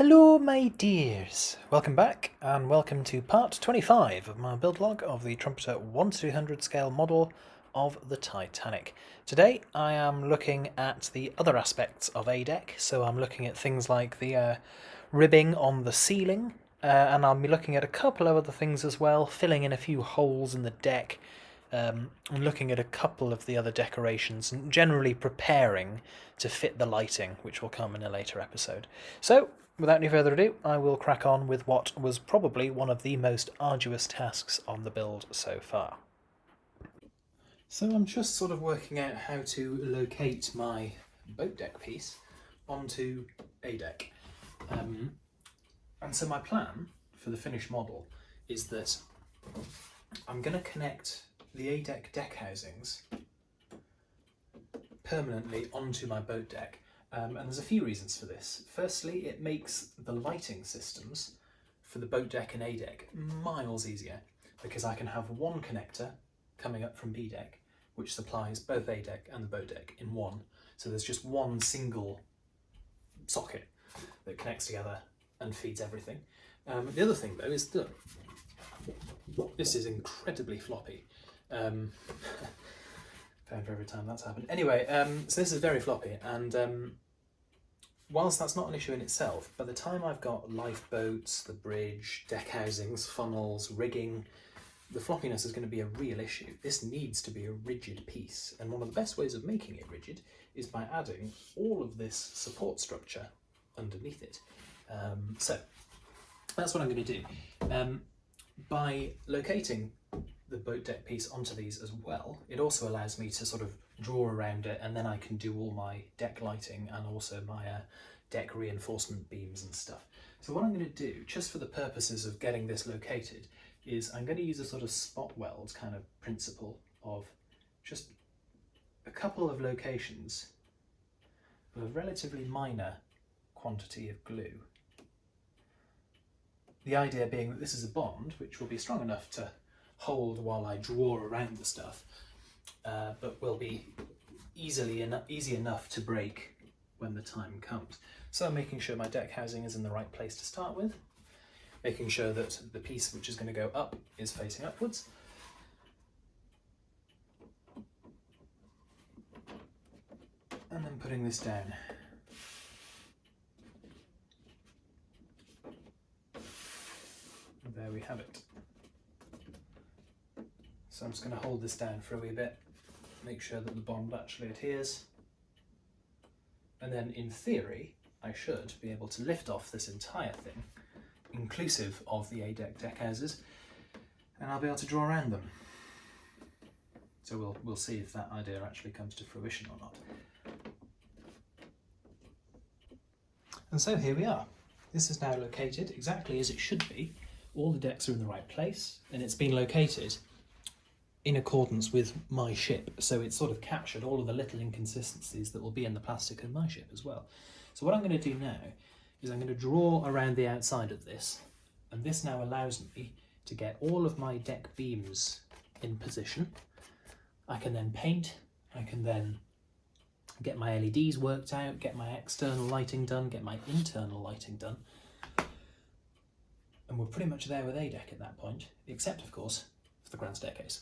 Hello my dears, welcome back and welcome to part 25 of my build log of the Trumpeter 1/200 scale model of the Titanic. Today I am looking at the other aspects of a deck, so I'm looking at things like the ribbing on the ceiling, and I'll be looking at a couple of other things as well, filling in a few holes in the deck, and looking at a couple of the other decorations and generally preparing to fit the lighting, which will come in a later episode. So, without any further ado, I will crack on with what was probably one of the most arduous tasks on the build so far. So I'm just sort of working out how to locate my boat deck piece onto a deck. And so my plan for the finished model is that I'm going to connect the A-deck deck housings permanently onto my boat deck. And there's a few reasons for this. Firstly, it makes the lighting systems for the boat deck and A-deck miles easier, because I can have one connector coming up from B-deck, which supplies both A-deck and the boat deck in one. So there's just one single socket that connects together and feeds everything. The other thing though is that this is incredibly floppy. Found for every time that's happened. Anyway, so this is very floppy, and whilst that's not an issue in itself, by the time I've got lifeboats, the bridge, deck housings, funnels, rigging, the floppiness is going to be a real issue. This needs to be a rigid piece, and one of the best ways of making it rigid is by adding all of this support structure underneath it. So that's what I'm going to do. By locating the boat deck piece onto these as well, it also allows me to sort of draw around it, and then I can do all my deck lighting and also my deck reinforcement beams and stuff. So what I'm going to do, just for the purposes of getting this located, is I'm going to use a sort of spot weld kind of principle of just a couple of locations with a relatively minor quantity of glue. The idea being that this is a bond which will be strong enough to hold while I draw around the stuff, but will be easy enough to break when the time comes. So I'm making sure my deck housing is in the right place to start with, making sure that the piece which is going to go up is facing upwards, and then putting this down. And there we have it. So I'm just going to hold this down for a wee bit, make sure that the bond actually adheres, and then in theory I should be able to lift off this entire thing, inclusive of the A-deck deck houses, and I'll be able to draw around them. So we'll see if that idea actually comes to fruition or not. And so here we are. This is now located exactly as it should be. All the decks are in the right place, and it's been located in accordance with my ship, so it's sort of captured all of the little inconsistencies that will be in the plastic of my ship as well. So what I'm going to do now is I'm going to draw around the outside of this, and this now allows me to get all of my deck beams in position. I can then paint, I can then get my LEDs worked out, get my external lighting done, get my internal lighting done, and we're pretty much there with A-deck at that point, except of course for the grand staircase.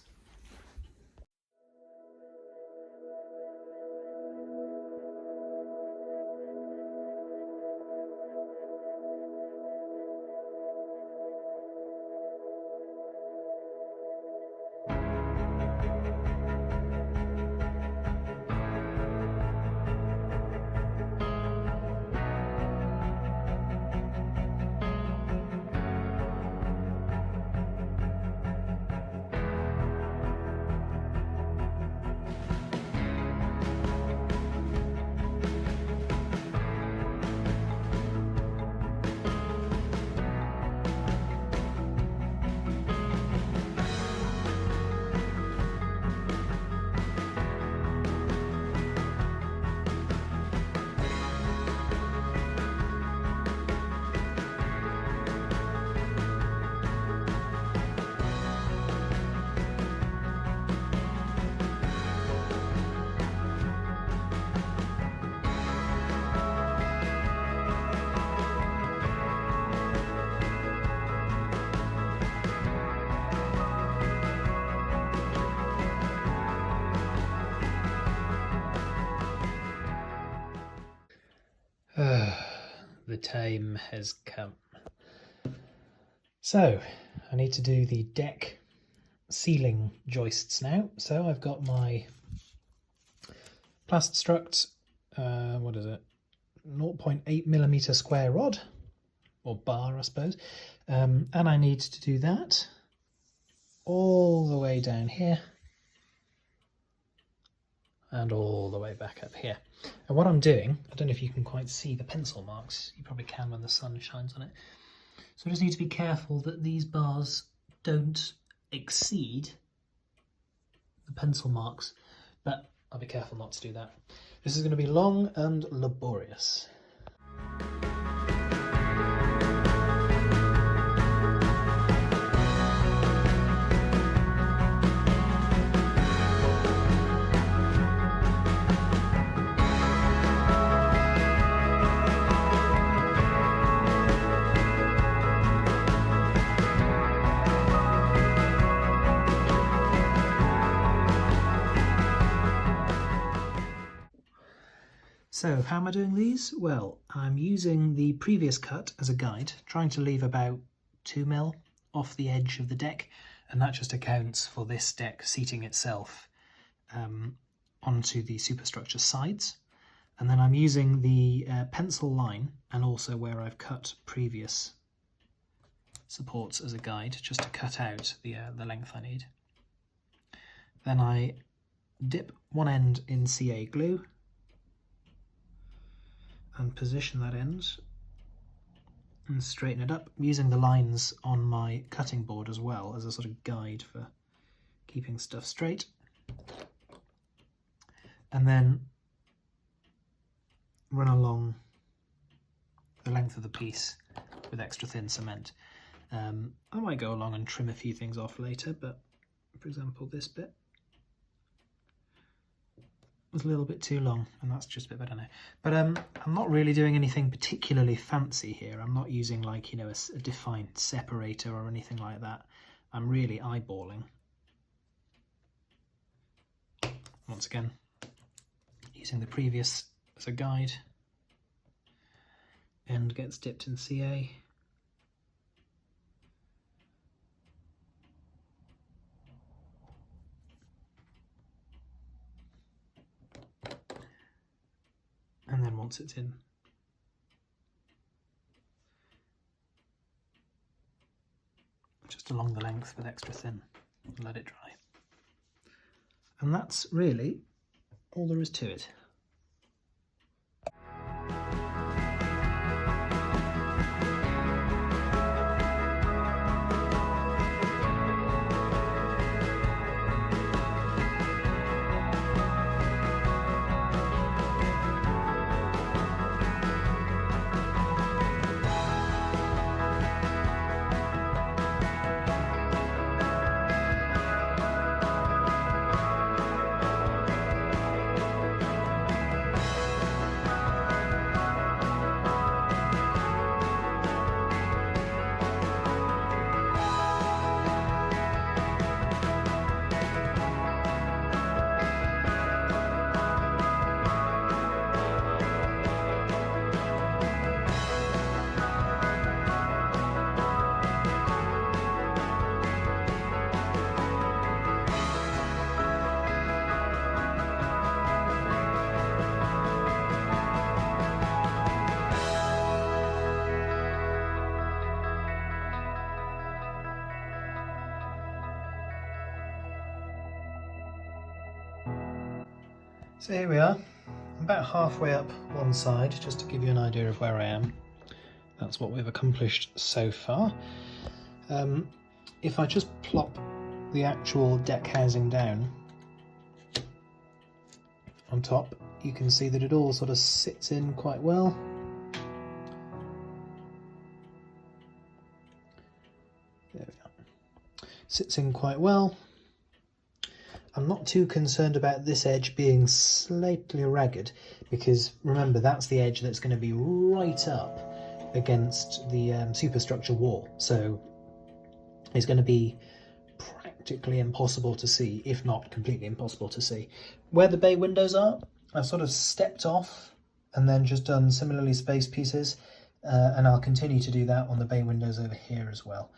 the time has come. So I need to do the deck ceiling joists now. So I've got my Plastistruct, what is it, 0.8mm square rod, or bar I suppose, and I need to do that all the way down here and all the way back up here. And what I'm doing, I don't know if you can quite see the pencil marks, you probably can when the sun shines on it, so I just need to be careful that these bars don't exceed the pencil marks, but I'll be careful not to do that. This is going to be long and laborious. So how am I doing these? Well, I'm using the previous cut as a guide, trying to leave about 2mm off the edge of the deck, and that just accounts for this deck seating itself onto the superstructure sides. And then I'm using the pencil line and also where I've cut previous supports as a guide, just to cut out the length I need. Then I dip one end in CA glue and position that end and straighten it up, using the lines on my cutting board as well as a sort of guide for keeping stuff straight. And then run along the length of the piece with extra thin cement. I might go along and trim a few things off later, but for example this bit was a little bit too long, and that's just a bit better now. But I'm not really doing anything particularly fancy here. I'm not using, like, you know, a defined separator or anything like that. I'm really eyeballing. Once again, using the previous as a guide. End gets dipped in CA. And then once it's in, just along the length with extra thin, and let it dry. And that's really all there is to it. So here we are, I'm about halfway up one side, just to give you an idea of where I am. That's what we've accomplished so far. If I just plop the actual deck housing down on top, you can see that it all sort of sits in quite well. There we are. Sits in quite well. I'm not too concerned about this edge being slightly ragged, because remember, that's the edge that's going to be right up against the superstructure wall, so it's going to be practically impossible to see, if not completely impossible to see. Where the bay windows are, I've sort of stepped off and then just done similarly spaced pieces, and I'll continue to do that on the bay windows over here as well.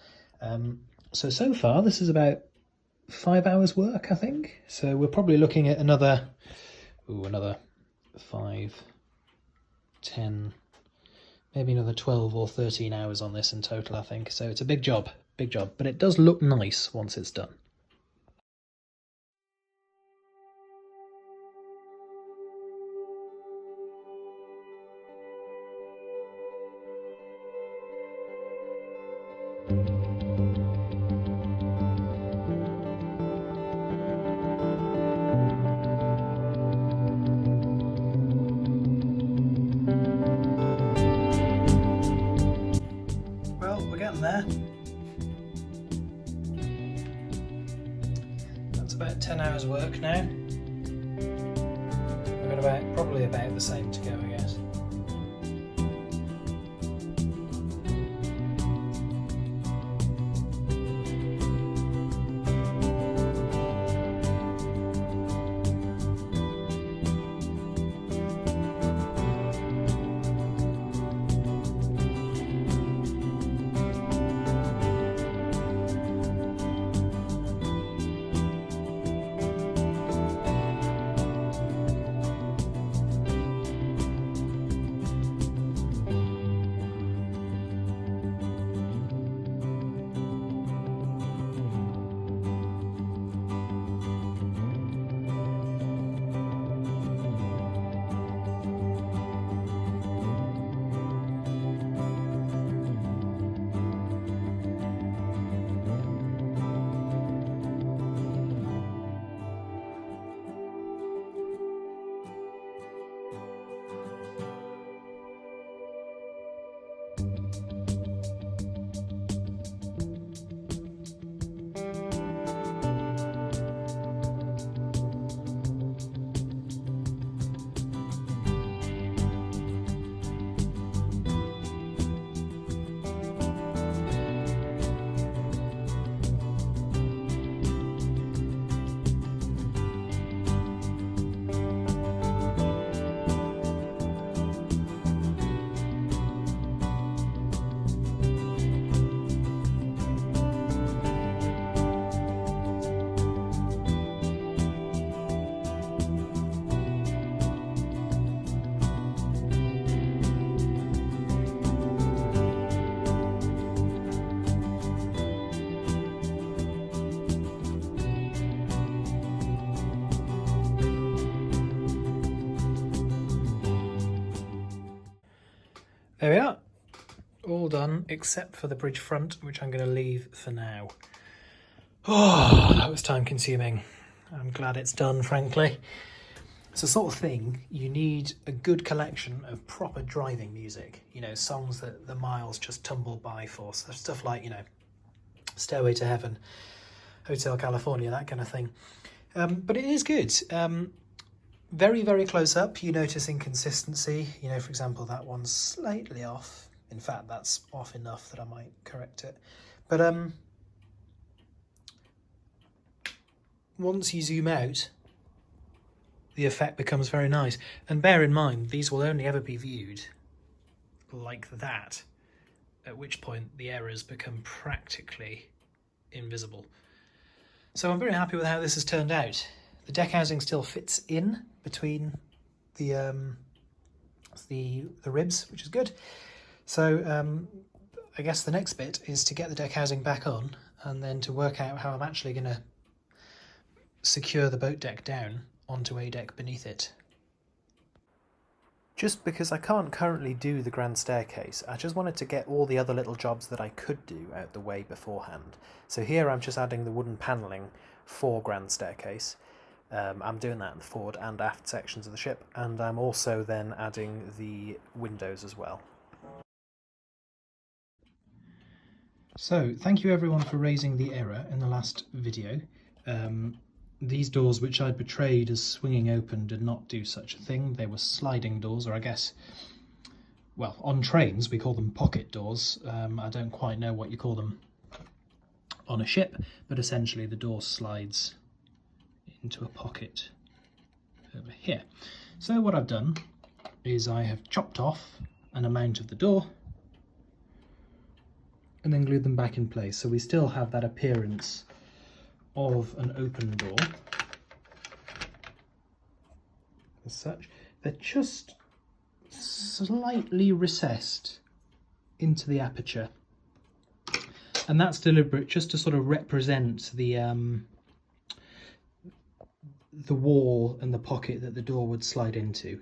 So far this is about 5 hours work, I think. So we're probably looking at another 5, 10, maybe another 12 or 13 hours on this in total, I think. So it's a big job, but it does look nice once it's done. There. That's about 10 hours work now. We've got probably about the same to go, I guess. There we are, all done except for the bridge front, which I'm going to leave for now. Oh, that was time consuming. I'm glad it's done, frankly. It's the sort of thing you need a good collection of proper driving music, you know, songs that the miles just tumble by for. So stuff like, you know, Stairway to Heaven, Hotel California, that kind of thing. But it is good. Very, very close up, you notice inconsistency. You know, for example, that one's slightly off. In fact, that's off enough that I might correct it. But once you zoom out, the effect becomes very nice. And bear in mind, these will only ever be viewed like that, at which point the errors become practically invisible. So I'm very happy with how this has turned out. The deck housing still fits in between the ribs, which is good. So I guess the next bit is to get the deck housing back on and then to work out how I'm actually going to secure the boat deck down onto a deck beneath it. Just because I can't currently do the grand staircase, I just wanted to get all the other little jobs that I could do out the way beforehand. So here I'm just adding the wooden panelling for grand staircase. I'm doing that in the forward and aft sections of the ship, and I'm also then adding the windows as well. So, thank you everyone for raising the error in the last video. These doors, which I'd portrayed as swinging open, did not do such a thing. They were sliding doors, or I guess, well, on trains we call them pocket doors. I don't quite know what you call them on a ship, but essentially the door slides into a pocket over here. So what I've done is I have chopped off an amount of the door and then glued them back in place. So we still have that appearance of an open door as such. They're just slightly recessed into the aperture, and that's deliberate, just to sort of represent the wall and the pocket that the door would slide into.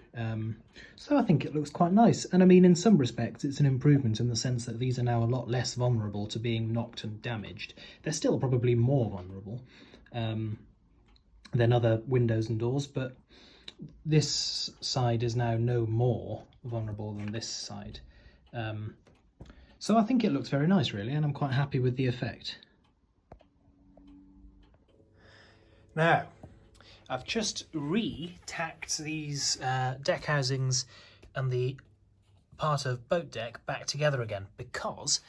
So I think it looks quite nice, and I mean, in some respects it's an improvement in the sense that these are now a lot less vulnerable to being knocked and damaged. They're still probably more vulnerable than other windows and doors, but this side is now no more vulnerable than this side. So I think it looks very nice, really, and I'm quite happy with the effect. Now, I've just re-tacked these deck housings and the part of boat deck back together again because,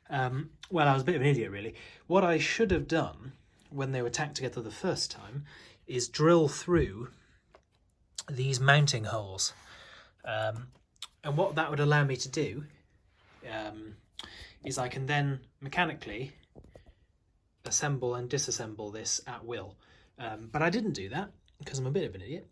well, I was a bit of an idiot, really. What I should have done when they were tacked together the first time is drill through these mounting holes. And what that would allow me to do is I can then mechanically assemble and disassemble this at will. But I didn't do that because I'm a bit of an idiot.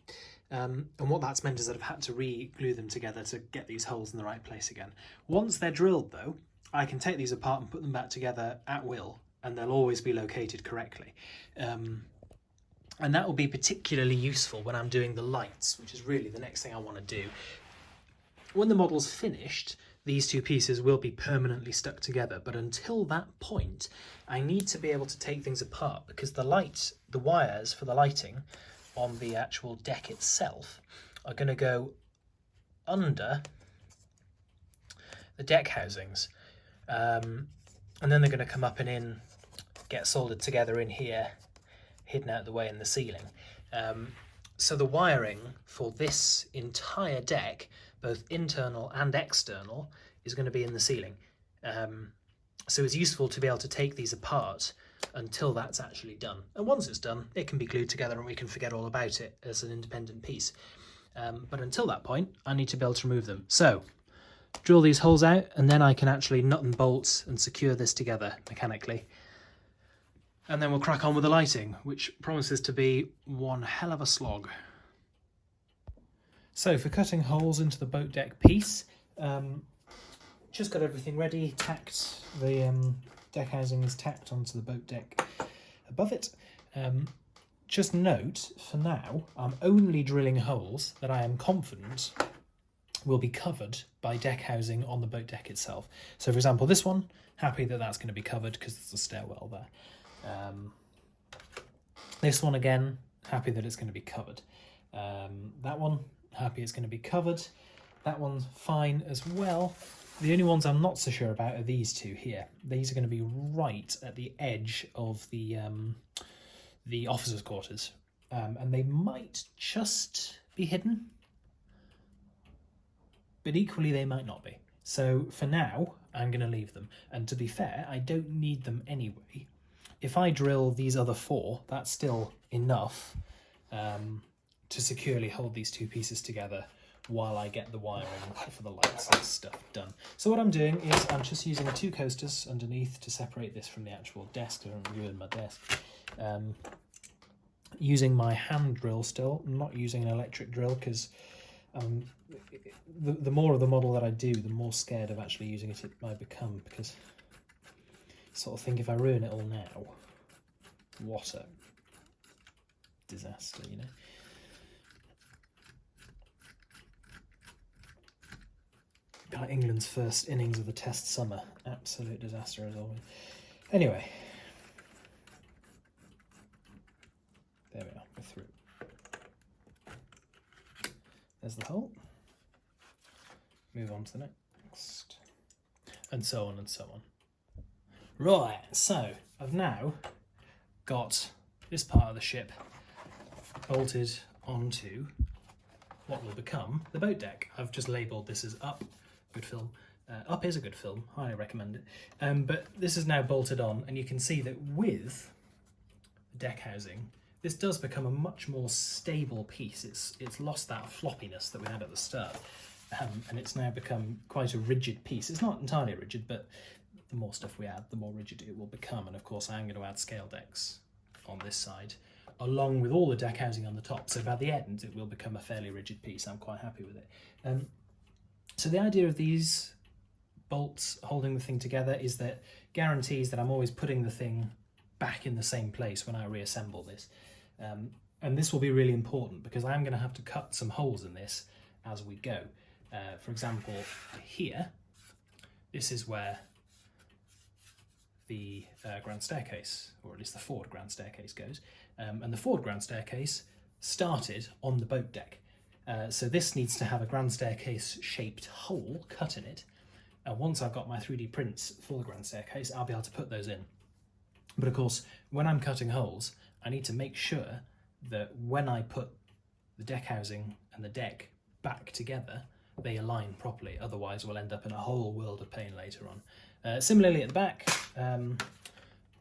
And what that's meant is that I've had to re-glue them together to get these holes in the right place again. Once they're drilled, though, I can take these apart and put them back together at will, and they'll always be located correctly. And that will be particularly useful when I'm doing the lights, which is really the next thing I want to do. When the model's finished, these two pieces will be permanently stuck together, but until that point, I need to be able to take things apart because the wires for the lighting on the actual deck itself are going to go under the deck housings. And then they're going to come up and in, get soldered together in here, hidden out the way in the ceiling. So the wiring for this entire deck, both internal and external, is going to be in the ceiling. So it's useful to be able to take these apart until that's actually done. And once it's done, it can be glued together and we can forget all about it as an independent piece. But until that point, I need to be able to remove them. So drill these holes out, and then I can actually nut and bolt and secure this together mechanically. And then we'll crack on with the lighting, which promises to be one hell of a slog. So for cutting holes into the boat deck piece, just got everything ready, tacked, the deck housing is tacked onto the boat deck above it. Just note, for now, I'm only drilling holes that I am confident will be covered by deck housing on the boat deck itself. So for example, this one, happy that that's going to be covered because there's a stairwell there. This one again, happy that it's going to be covered. That one, happy it's going to be covered. That one's fine as well. The only ones I'm not so sure about are these two here. These are going to be right at the edge of the officers' quarters, and they might just be hidden, but equally they might not be. So for now, I'm going to leave them. And to be fair, I don't need them anyway. If I drill these other four, that's still enough to securely hold these two pieces together while I get the wiring for the lights and stuff done. So what I'm doing is I'm just using 2 coasters underneath to separate this from the actual desk. I don't ruin my desk. Using my hand drill still, not using an electric drill, because the more of the model that I do, the more scared of actually using it might become, because I sort of think if I ruin it all now, what a disaster, you know. Like England's first innings of the Test summer. Absolute disaster as always. Anyway. There we are, we're through. There's the hole. Move on to the next. And so on and so on. Right, so I've now got this part of the ship bolted onto what will become the boat deck. I've just labelled this as Up. Good film. Up is a good film, highly recommend it. But this is now bolted on, and you can see that with the deck housing, this does become a much more stable piece. It's lost that floppiness that we had at the start, and it's now become quite a rigid piece. It's not entirely rigid, but the more stuff we add, the more rigid it will become. And of course I am going to add Scaledecks on this side, along with all the deck housing on the top. So by the end it will become a fairly rigid piece. I'm quite happy with it. So the idea of these bolts holding the thing together is that guarantees that I'm always putting the thing back in the same place when I reassemble this. And this will be really important because I'm going to have to cut some holes in this as we go. For example, here, this is where the grand staircase, or at least the forward grand staircase goes. And the forward grand staircase started on the boat deck. So this needs to have a grand staircase shaped hole cut in it. And once I've got my 3D prints for the grand staircase, I'll be able to put those in. But of course, when I'm cutting holes, I need to make sure that when I put the deck housing and the deck back together, they align properly. Otherwise, we'll end up in a whole world of pain later on. Similarly at the back,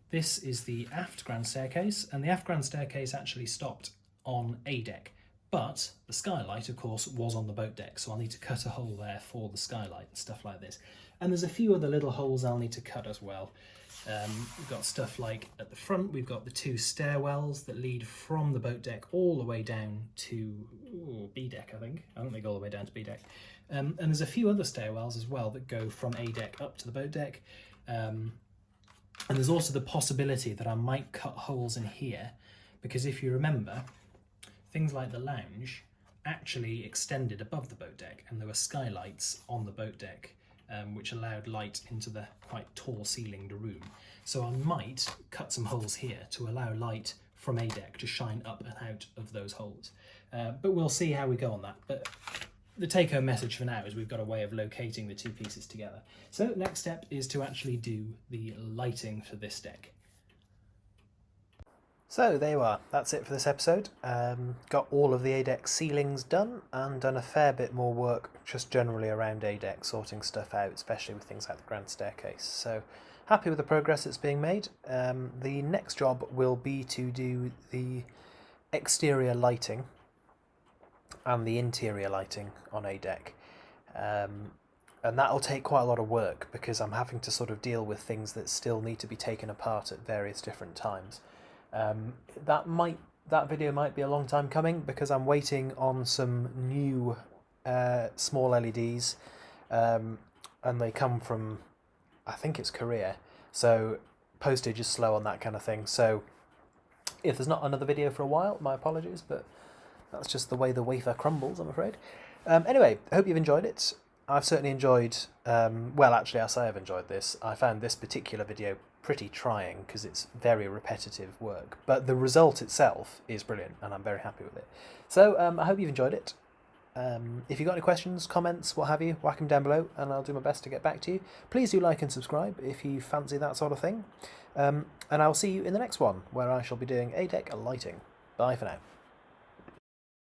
this is the aft grand staircase, and the aft grand staircase actually stopped on a deck. But the skylight, of course, was on the boat deck, so I'll need to cut a hole there for the skylight and stuff like this. And there's a few other little holes I'll need to cut as well. We've got stuff like at the front, we've got the 2 stairwells that lead from the boat deck all the way down to B deck, I think. I don't think all the way down to B deck. And there's a few other stairwells as well that go from A deck up to the boat deck. And there's also the possibility that I might cut holes in here, because if you remember, things like the lounge actually extended above the boat deck, and there were skylights on the boat deck, which allowed light into the quite tall ceilinged room. So I might cut some holes here to allow light from A deck to shine up and out of those holes. But we'll see how we go on that. But the take-home message for now is we've got a way of locating the 2 pieces together. So next step is to actually do the lighting for this deck. So there you are, that's it for this episode. Got all of the A-deck ceilings done and done a fair bit more work just generally around A-deck, sorting stuff out, especially with things like the grand staircase. So happy with the progress that's being made. The next job will be to do the exterior lighting and the interior lighting on A-deck. And that'll take quite a lot of work because I'm having to sort of deal with things that still need to be taken apart at various different times. That video might be a long time coming because I'm waiting on some new small LEDs, and they come from, I think it's Korea, so postage is slow on that kind of thing. So if there's not another video for a while, my apologies, but that's just the way the wafer crumbles, I'm afraid. Anyway, I hope you've enjoyed it. I've certainly enjoyed, well actually I say I've enjoyed this. I found this particular video pretty trying because it's very repetitive work, but the result itself is brilliant and I'm very happy with it. So I hope you've enjoyed it. If you've got any questions, comments, what have you, whack them down below and I'll do my best to get back to you. Please do like and subscribe if you fancy that sort of thing. And I'll see you in the next one where I shall be doing A-deck lighting. Bye for now.